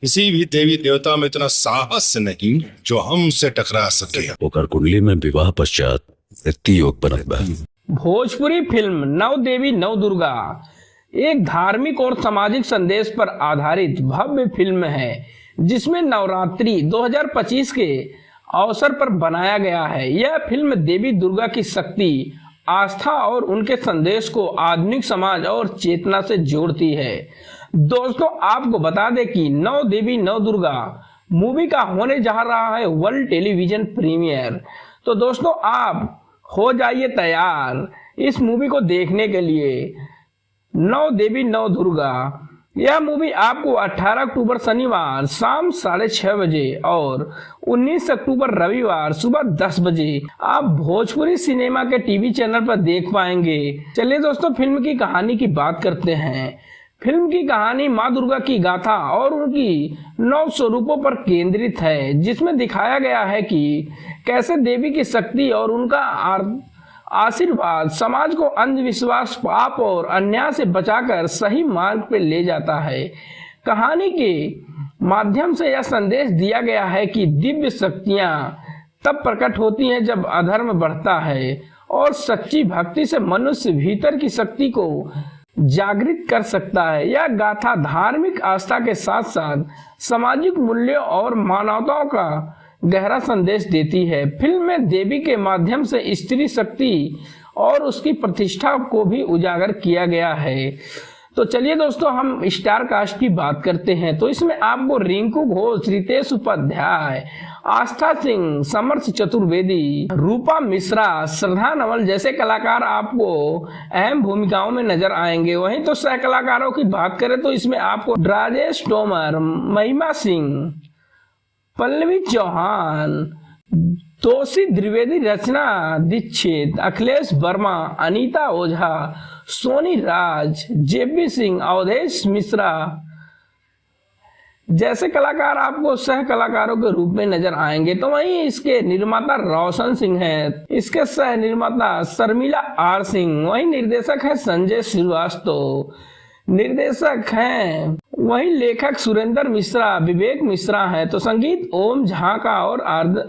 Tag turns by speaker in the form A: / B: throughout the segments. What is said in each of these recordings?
A: किसी भी देवी देवता में इतना साहस नहीं जो हमसे टकरा सके।
B: ओकर कुंडली में विवाह पश्चात मृत्यु योग बनल बा।
C: भोजपुरी फिल्म नव देवी नव दुर्गा एक धार्मिक और सामाजिक संदेश पर आधारित भव्य फिल्म है, जिसमें नवरात्रि 2025 के अवसर पर बनाया गया है। यह फिल्म देवी दुर्गा की शक्ति, आस्था और उनके संदेश को आधुनिक समाज और चेतना से जोड़ती है। दोस्तों, आपको बता दें कि नव देवी नव दुर्गा मूवी का होने जा रहा है वर्ल्ड टेलीविजन प्रीमियर। तो दोस्तों, आप हो जाइए तैयार इस मूवी को देखने के लिए। नव देवी नव दुर्गा यह मूवी आपको 18 अक्टूबर शनिवार शाम 6:30 बजे और 19 अक्टूबर रविवार सुबह 10 बजे आप भोजपुरी सिनेमा के टीवी चैनल पर देख पाएंगे। चलिए दोस्तों, फिल्म की कहानी की बात करते हैं। फिल्म की कहानी माँ दुर्गा की गाथा और उनकी 9 स्वरूपों पर केंद्रित है, जिसमें दिखाया गया है कि कैसे देवी की शक्ति और उनका आशीर्वाद समाज को अंधविश्वास, पाप और अन्याय से बचाकर सही मार्ग पर ले जाता है। कहानी के माध्यम से यह संदेश दिया गया है कि दिव्य शक्तियां तब प्रकट होती हैं जब अधर्म बढ़ता है और सच्ची भक्ति से मनुष्य भीतर की शक्ति को जागृत कर सकता है। यह गाथा धार्मिक आस्था के साथ साथ सामाजिक मूल्यों और मानवताओं का गहरा संदेश देती है। फिल्म में देवी के माध्यम से स्त्री शक्ति और उसकी प्रतिष्ठा को भी उजागर किया गया है। तो चलिए दोस्तों, हम स्टार कास्ट की बात करते हैं। तो इसमें आपको रिंकू घोष, रितेश उपाध्याय, आस्था सिंह, समर्थ चतुर्वेदी, रूपा मिश्रा, श्रद्धा नवल जैसे कलाकार आपको अहम भूमिकाओं में नजर आएंगे। वहीं तो सह कलाकारों की बात करें तो इसमें आपको राजेश तोमर, महिमा सिंह, पल्लवी चौहान, तोषी द्विवेदी, रचना दीक्षित, अखिलेश वर्मा, अनीता ओझा, सोनी राज, जेपी सिंह, अवधेश मिश्रा जैसे कलाकार आपको सह कलाकारों के रूप में नजर आएंगे। तो वहीं इसके निर्माता रोशन सिंह हैं, इसके सह निर्माता शर्मिला आर सिंह, वहीं निर्देशक है संजय श्रीवास्तव, निर्देशक हैं वहीं लेखक सुरेंद्र मिश्रा, विवेक मिश्रा है। तो संगीत ओम झा का और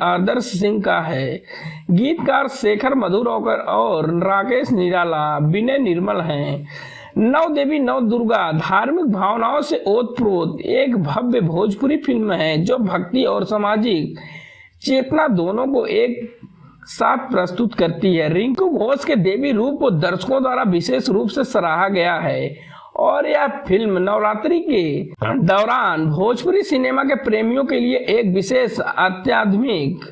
C: आदर्श सिंह का है। गीतकार शेखर मधुरौकर और राकेश निराला, विनय निर्मल हैं। नव देवी नव दुर्गा धार्मिक भावनाओं से ओतप्रोत एक भव्य भोजपुरी फिल्म है, जो भक्ति और सामाजिक चेतना दोनों को एक साथ प्रस्तुत करती है। रिंकू घोष के देवी रूप को दर्शकों द्वारा विशेष रूप से सराहा गया है और यह फिल्म नवरात्रि के दौरान भोजपुरी सिनेमा के प्रेमियों के लिए एक विशेष अत्याधुनिक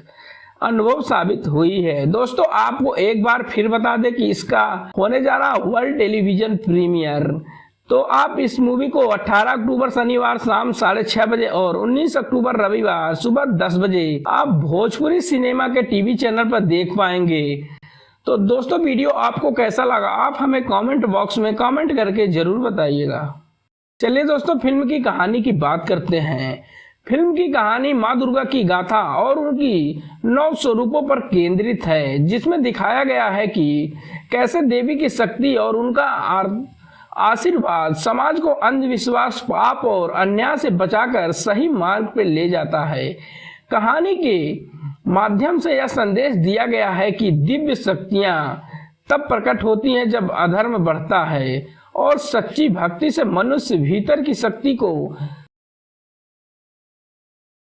C: अनुभव साबित हुई है। दोस्तों, आपको एक बार फिर बता दें कि इसका होने जा रहा वर्ल्ड टेलीविजन प्रीमियर। तो आप इस मूवी को 18 अक्टूबर शनिवार शाम 6:30 बजे और 19 अक्टूबर रविवार सुबह 10 बजे आप भोजपुरी सिनेमा के टीवी चैनल पर देख पाएंगे। तो दोस्तों, वीडियो आपको कैसा लगा आप हमें कमेंट बॉक्स में कमेंट करके जरूर बताइएगा। चलिए दोस्तों, फिल्म की कहानी की बात करते हैं। फिल्म की कहानी माँ दुर्गा की गाथा और उनकी 9 स्वरूपों पर केंद्रित है, जिसमें दिखाया गया है कि कैसे देवी की शक्ति और उनका आशीर्वाद समाज को अंधविश्वास, पाप और अन्याय से बचाकर सही मार्ग पर ले जाता है। कहानी के माध्यम से यह संदेश दिया गया है कि दिव्य शक्तियां तब प्रकट होती हैं जब अधर्म बढ़ता है और सच्ची भक्ति से मनुष्य भीतर की शक्ति को